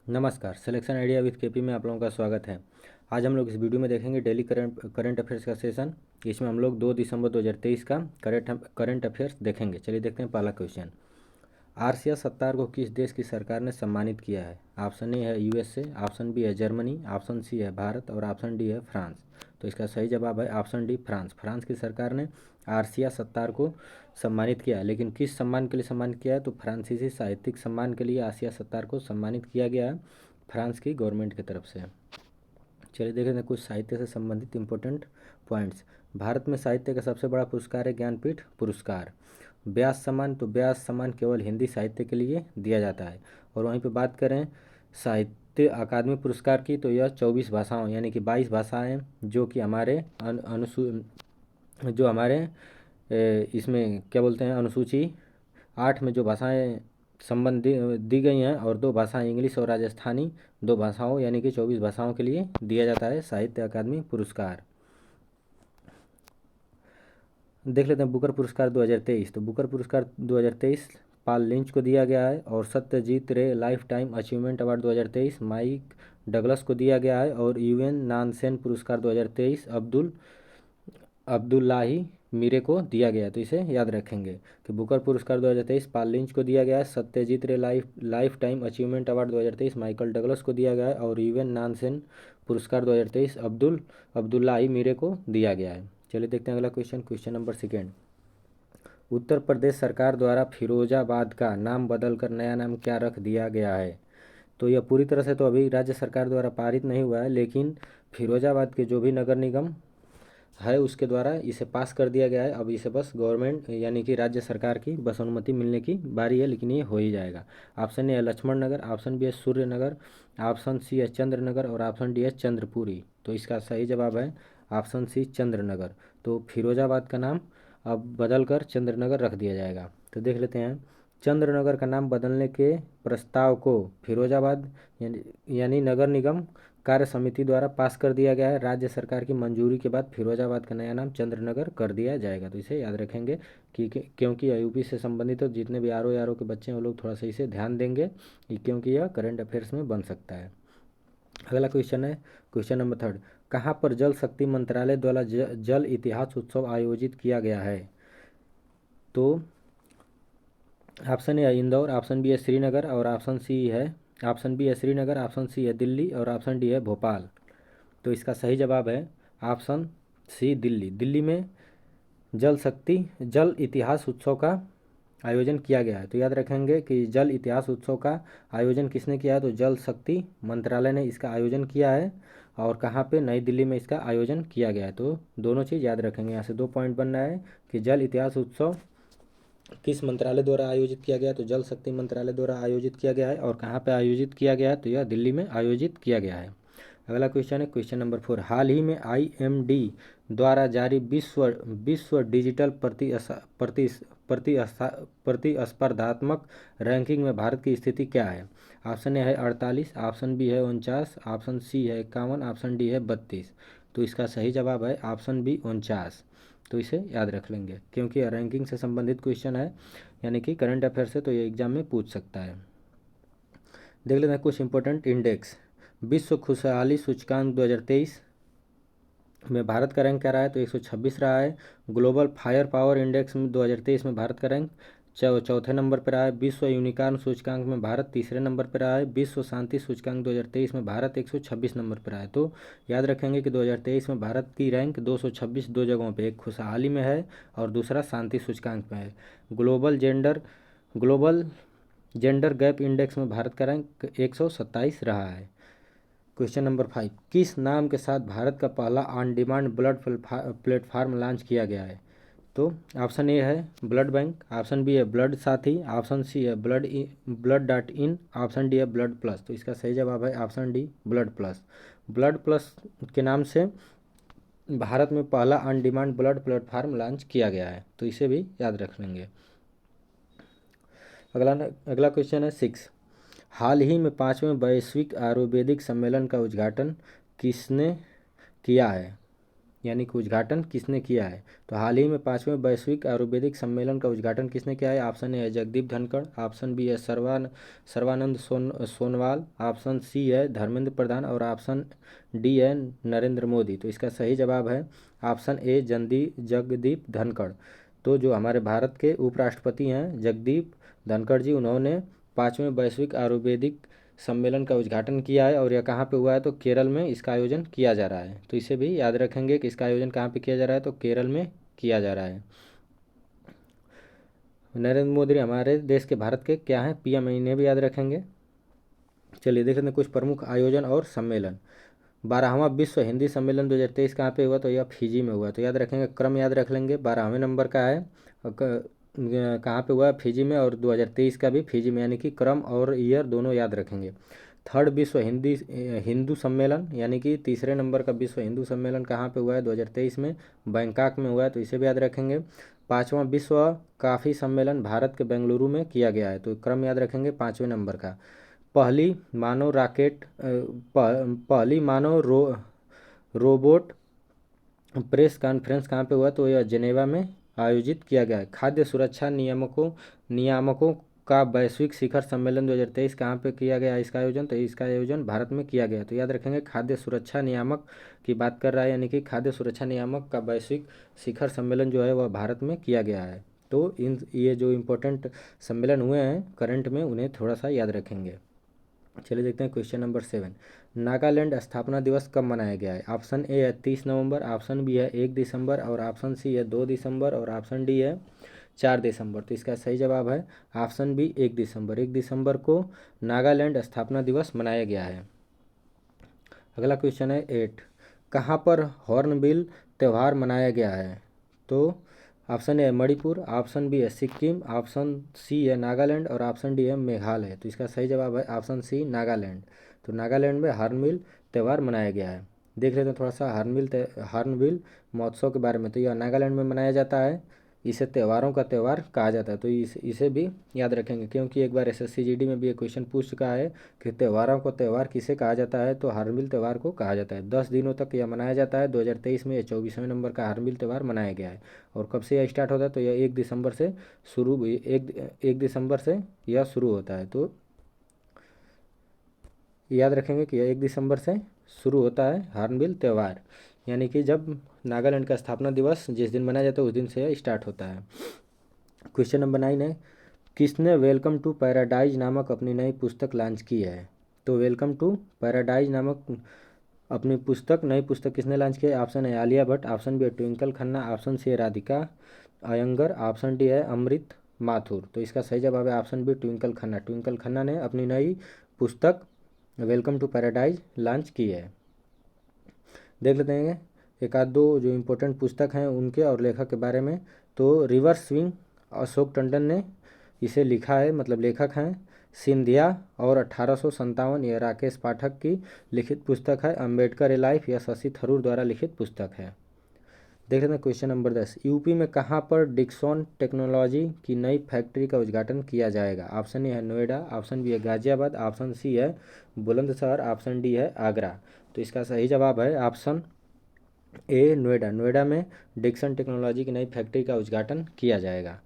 नमस्कार, selection idea with KP में आप लोगों का स्वागत है। आज हम लोग इस वीडियो में देखेंगे डेली करंट अफेयर्स का सेशन। इसमें हम लोग 2 दिसंबर 2023 का करंट अफेयर्स देखेंगे। चलिए देखते हैं पहला क्वेश्चन। आरसीएस सत्तार को किस देश की सरकार ने सम्मानित किया है? ऑप्शन ए है यूएसए, ऑप्शन बी है जर्मनी, ऑप्शन सी है भारत और ऑप्शन डी है फ्रांस। तो इसका सही जवाब है ऑप्शन डी, फ्रांस। फ्रांस की सरकार ने आरसीएस सत्तार को सम्मानित किया है। लेकिन किस सम्मान के लिए सम्मानित किया है? तो फ्रांसीसी साहित्यिक सम्मान के लिए आरसीएस सत्तार को सम्मानित किया गया है फ्रांस की गवर्नमेंट की तरफ से। चलिए देखें हैं कुछ साहित्य से संबंधित इंपॉर्टेंट पॉइंट्स। भारत में साहित्य का सबसे बड़ा पुरस्कार है ज्ञानपीठ पुरस्कार। व्यास सम्मान, तो व्यास सम्मान केवल हिंदी साहित्य के लिए दिया जाता है। और वहीं पे बात करें साहित्य अकादमी पुरस्कार की, तो यह 24 भाषाओं यानी कि 22 भाषाएं जो कि हमारे जो हमारे इसमें क्या बोलते हैं अनुसूची 8 में जो भाषाएं संबंध दी गई हैं, और 2 भाषाएं इंग्लिश और राजस्थानी, 2 भाषाओं यानी कि 24 भाषाओं के लिए दिया जाता है साहित्य अकादमी पुरस्कार। देख लेते हैं बुकर पुरस्कार 2023। तो बुकर पुरस्कार 2023 पॉल लिंच को दिया गया है। और Satyajit Ray life time achievement award 2023 Mike Douglas को दिया गया है। और यूएन नानसेन पुरस्कार 2023 अब्दुल्लाही मीरे को दिया गया है। तो इसे याद रखेंगे कि बुकर पुरस्कार 2023 पॉल लिंच को दिया गया है, Satyajit Ray life time achievement award 2023 Michael Douglas को दिया गया है, और यूएन नानसेन पुरस्कार 2023 अब्दुल्लाही मीरे को दिया गया है। चलिए देखते हैं अगला question. Question number 2। Uttar Pradesh सरकार द्वारा फिरोजाबाद का नाम बदलकर नया नाम क्या रख दिया गया है? तो यह पूरी तरह से तो अभी राज्य सरकार द्वारा पारित नहीं हुआ है, लेकिन फिरोजाबाद के जो भी नगर निगम है उसके द्वारा इसे पास कर दिया गया है। अब इसे बस गवर्नमेंट यानी कि राज्य सरकार की बस अनुमति मिलने की बारी है, लेकिन ये हो ही जाएगा। ऑप्शन ए है लक्ष्मण नगर, ऑप्शन बी है सूर्य नगर, ऑप्शन सी है चंद्र नगर और ऑप्शन डी है चंद्रपुरी। तो इसका सही जवाब है ऑप्शन सी चंद्र नगर। तो फिरोजाबाद का नाम अब बदल कर चंद्र नगर रख दिया जाएगा। तो देख लेते हैं चंद्र नगर का नाम बदलने के प्रस्ताव को फिरोजाबाद यानी नगर निगम कार्य समिति द्वारा पास कर दिया गया है। राज्य सरकार की मंजूरी के बाद फिरोजाबाद का नया नाम चंद्रनगर कर दिया जाएगा। तो इसे याद रखेंगे क्योंकि यूपी से संबंधित तो जितने भी आर के बच्चे हैं वो लोग थोड़ा सा इसे ध्यान देंगे, क्योंकि यह करंट अफेयर्स में बन सकता है। अगला क्वेश्चन है क्वेश्चन नंबर 3। कहाँ पर जल शक्ति मंत्रालय द्वारा जल इतिहास उत्सव आयोजित किया गया है? तो ऑप्शन ए है इंदौर, ऑप्शन बी है श्रीनगर और ऑप्शन बी है श्रीनगर, ऑप्शन सी है दिल्ली और ऑप्शन डी है भोपाल। तो इसका सही जवाब है ऑप्शन सी दिल्ली। दिल्ली में जल इतिहास उत्सव का आयोजन किया गया है। तो याद रखेंगे कि जल इतिहास उत्सव का आयोजन किसने किया है? तो जल शक्ति मंत्रालय ने इसका आयोजन किया है। और कहाँ पे? नई दिल्ली में इसका आयोजन किया गया है। तो दोनों चीज़ याद रखेंगे। यहाँ से 2 पॉइंट बनना है कि जल इतिहास उत्सव किस मंत्रालय द्वारा आयोजित किया गया? तो जल शक्ति मंत्रालय द्वारा आयोजित किया गया है। और कहाँ पे आयोजित किया गया है? तो यह दिल्ली में आयोजित किया गया है। अगला क्वेश्चन है क्वेश्चन नंबर 4। हाल ही में IMD द्वारा जारी विश्व डिजिटल प्रतिस्पर्धात्मक रैंकिंग में भारत की स्थिति क्या है? ऑप्शन ए है 48, ऑप्शन बी है 49, ऑप्शन सी है 51, ऑप्शन डी है 32। तो इसका सही जवाब है ऑप्शन बी 49। तो इसे याद रख लेंगे क्योंकि रैंकिंग से संबंधित क्वेश्चन है, यानी कि करंट अफेयर से, तो ये एग्जाम में पूछ सकता है। देख लेते हैं कुछ इंपॉर्टेंट इंडेक्स। विश्व खुशहाली सूचकांक 2023 में भारत का रैंक क्या रहा है? तो 126 रहा है। ग्लोबल फायर पावर इंडेक्स में 2023 में भारत का रैंक चौथे नंबर पर रहा है। विश्व यूनिकॉर्न सूचकांक में भारत तीसरे नंबर पर रहा है। विश्व शांति सूचकांक 2023 में भारत 126 नंबर पर रहा है। तो याद रखेंगे कि 2023 में भारत की रैंक 226 दो जगहों पे, एक खुशहाली में है और दूसरा शांति सूचकांक में है। ग्लोबल जेंडर गैप इंडेक्स में भारत का रैंक 127 रहा है। Question number 5। किस नाम के साथ भारत का पहला on demand blood platform launch किया गया है? तो ऑप्शन ए है ब्लड बैंक, ऑप्शन बी है ब्लड साथी, ऑप्शन सी है ब्लड.इन, ऑप्शन डी है ब्लड प्लस। तो इसका सही जवाब है option D blood plus. Blood plus के नाम से भारत में पहला on demand blood platform launch किया गया है। तो इसे भी याद रख लेंगे। अगला क्वेश्चन है 6। हाल ही में 5वें वैश्विक आयुर्वेदिक सम्मेलन का उद्घाटन किसने किया है? यानी कि उद्घाटन किसने किया है? तो हाल ही में 5वें वैश्विक आयुर्वेदिक सम्मेलन का उद्घाटन किसने किया है? ऑप्शन ए है जगदीप धनखड़, ऑप्शन बी है सर्वानंद सोनवाल, ऑप्शन सी है धर्मेंद्र प्रधान और ऑप्शन डी है नरेंद्र मोदी। तो इसका सही जवाब है ऑप्शन ए जगदीप धनखड़। तो जो हमारे भारत के उपराष्ट्रपति हैं जगदीप धनखड़ जी, उन्होंने 5वें वैश्विक आयुर्वेदिक सम्मेलन का उद्घाटन किया है और यह कहाँ पे हुआ है? तो केरल में इसका आयोजन किया जा रहा है। तो इसे भी याद रखेंगे कि इसका आयोजन कहाँ पे किया जा रहा है? तो केरल में किया जा रहा है। नरेंद्र मोदी हमारे देश के भारत के क्या हैं? पीएम, इन्हें भी याद रखेंगे। चलिए देख लेते हैं कुछ प्रमुख आयोजन और सम्मेलन। 12वां विश्व हिंदी सम्मेलन 2023 कहाँ पे हुआ? तो यह फिजी में हुआ। तो याद रखेंगे, क्रम याद रख लेंगे। 12वें नंबर का है, कहाँ पे हुआ? फिजी में। और 2023 का भी फिजी में, यानी कि क्रम और ईयर दोनों याद रखेंगे। थर्ड विश्व हिंदू सम्मेलन यानी कि तीसरे नंबर का विश्व हिंदू सम्मेलन कहाँ पे हुआ है? 2023 में बैंकॉक में हुआ है। तो इसे भी याद रखेंगे। 5वां विश्व काफ़ी सम्मेलन भारत के बेंगलुरु में किया गया है। तो क्रम याद रखेंगे 5वें नंबर का। पहली मानव रोबोट प्रेस कॉन्फ्रेंस कहाँ पे हुआ? तो यह जेनेवा में आयोजित किया गया है। खाद्य सुरक्षा नियामकों का वैश्विक शिखर सम्मेलन 2023 कहाँ पे किया गया इसका आयोजन? तो इसका आयोजन भारत में किया गया। तो याद रखेंगे, खाद्य सुरक्षा नियामक की बात कर रहा है, यानी कि खाद्य सुरक्षा नियामक का वैश्विक शिखर सम्मेलन जो है वह भारत में किया गया है। तो ये जो इम्पोर्टेंट सम्मेलन हुए हैं करंट में, उन्हें थोड़ा सा याद रखेंगे। चलिए देखते हैं क्वेश्चन नंबर 7। नागालैंड स्थापना दिवस कब मनाया गया है? ऑप्शन ए है 30 नवंबर, ऑप्शन बी है 1 दिसंबर और ऑप्शन सी है 2 दिसंबर और ऑप्शन डी है 4 दिसंबर। तो इसका सही जवाब है ऑप्शन बी 1 दिसंबर। 1 दिसंबर को नागालैंड स्थापना दिवस मनाया गया है। अगला क्वेश्चन है 8। कहाँ पर हॉर्नबिल त्यौहार मनाया गया है? तो ऑप्शन ए है मणिपुर, ऑप्शन बी है सिक्किम, ऑप्शन सी है नागालैंड और ऑप्शन डी है मेघालय। तो इसका सही जवाब है ऑप्शन सी नागालैंड। तो नागालैंड में हॉर्नबिल त्यौहार मनाया गया है। देख लेते हैं थोड़ा सा हॉर्नबिल महोत्सव के बारे में। तो यह नागालैंड में मनाया जाता है। इसे त्योहारों का त्यौहार कहा जाता है। तो इसे भी याद रखेंगे, क्योंकि एक बार एसएससी जीडी में भी ये क्वेश्चन पूछ चुका है कि त्योहारों को त्यौहार किसे कहा जाता है? तो हॉर्नबिल त्यौहार को कहा जाता है। 10 दिनों तक यह मनाया जाता है। 2023 में यह 24वें नंबर का हॉर्नबिल त्यौहार मनाया गया है। और कब से यह स्टार्ट होता है? तो यह 1 दिसंबर से एक दिसंबर से यह शुरू होता है। तो याद रखेंगे कि यह 1 दिसंबर से शुरू होता है हॉर्नबिल त्यौहार, यानी कि जब नागालैंड का स्थापना दिवस जिस दिन मनाया जाता है उस दिन से यह स्टार्ट होता है। क्वेश्चन नंबर 9 है, किसने वेलकम टू पैराडाइज नामक अपनी नई पुस्तक लॉन्च की है? तो वेलकम टू पैराडाइज नामक अपनी नई पुस्तक किसने लॉन्च की है? ऑप्शन है आलिया भट्ट, ऑप्शन बी है ट्विंकल खन्ना, ऑप्शन सी है राधिका अयंगर, ऑप्शन डी है अमृत माथुर। तो इसका सही जवाब है ऑप्शन बी ट्विंकल खन्ना। ट्विंकल खन्ना ने अपनी नई पुस्तक वेलकम टू पैराडाइज लॉन्च की है। देख लेते हैं एक आध दो जो इम्पोर्टेंट पुस्तक हैं उनके और लेखक के बारे में। तो रिवर्स स्विंग अशोक टंडन ने इसे लिखा है, मतलब लेखक हैं। सिंधिया और 1857 यह राकेश पाठक की लिखित पुस्तक है। अम्बेडकर ए लाइफ यह शशि थरूर द्वारा लिखित पुस्तक है। देख लेते हैं क्वेश्चन नंबर 10। यूपी में कहाँ पर डिक्सन टेक्नोलॉजी की नई फैक्ट्री का उद्घाटन किया जाएगा? ऑप्शन ए है नोएडा, ऑप्शन बी है गाजियाबाद, ऑप्शन सी है बुलंदशहर, ऑप्शन डी है आगरा। तो इसका सही जवाब है ऑप्शन ए नोएडा। नोएडा में डिक्सन टेक्नोलॉजी की नई फैक्ट्री का उद्घाटन किया जाएगा।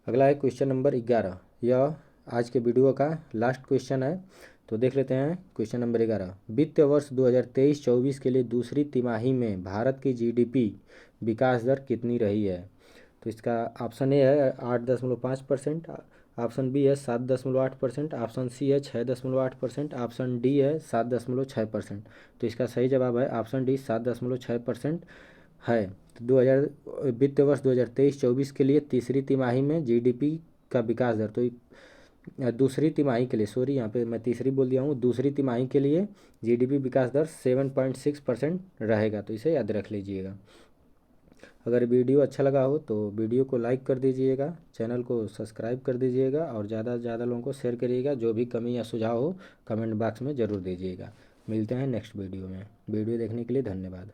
अगला है क्वेश्चन नंबर 11। यह आज के वीडियो का लास्ट क्वेश्चन है। तो देख लेते हैं क्वेश्चन नंबर 11। वित्तीय वर्ष 2023-24 के लिए दूसरी तिमाही में भारत की जीडीपी विकास दर कितनी रही है? तो इसका ऑप्शन ए है 8.5%, ऑप्शन बी है 7.8%, ऑप्शन सी है 6.8%, ऑप्शन डी है 7.6%। तो इसका सही जवाब है ऑप्शन डी 7.6% है। तो 2000 वित्तीय वर्ष 2023-24 के लिए तीसरी तिमाही में जीडीपी का विकास दर, तो दूसरी तिमाही के लिए, सॉरी यहाँ पे मैं तीसरी बोल दिया हूँ, दूसरी तिमाही के लिए जीडीपी विकास दर 7.6% रहेगा। तो इसे याद रख लीजिएगा। अगर वीडियो अच्छा लगा हो तो वीडियो को लाइक कर दीजिएगा, चैनल को सब्सक्राइब कर दीजिएगा और ज़्यादा से ज़्यादा लोगों को शेयर करिएगा। जो भी कमी या सुझाव हो कमेंट बॉक्स में ज़रूर दीजिएगा। मिलते हैं नेक्स्ट वीडियो में। वीडियो देखने के लिए धन्यवाद।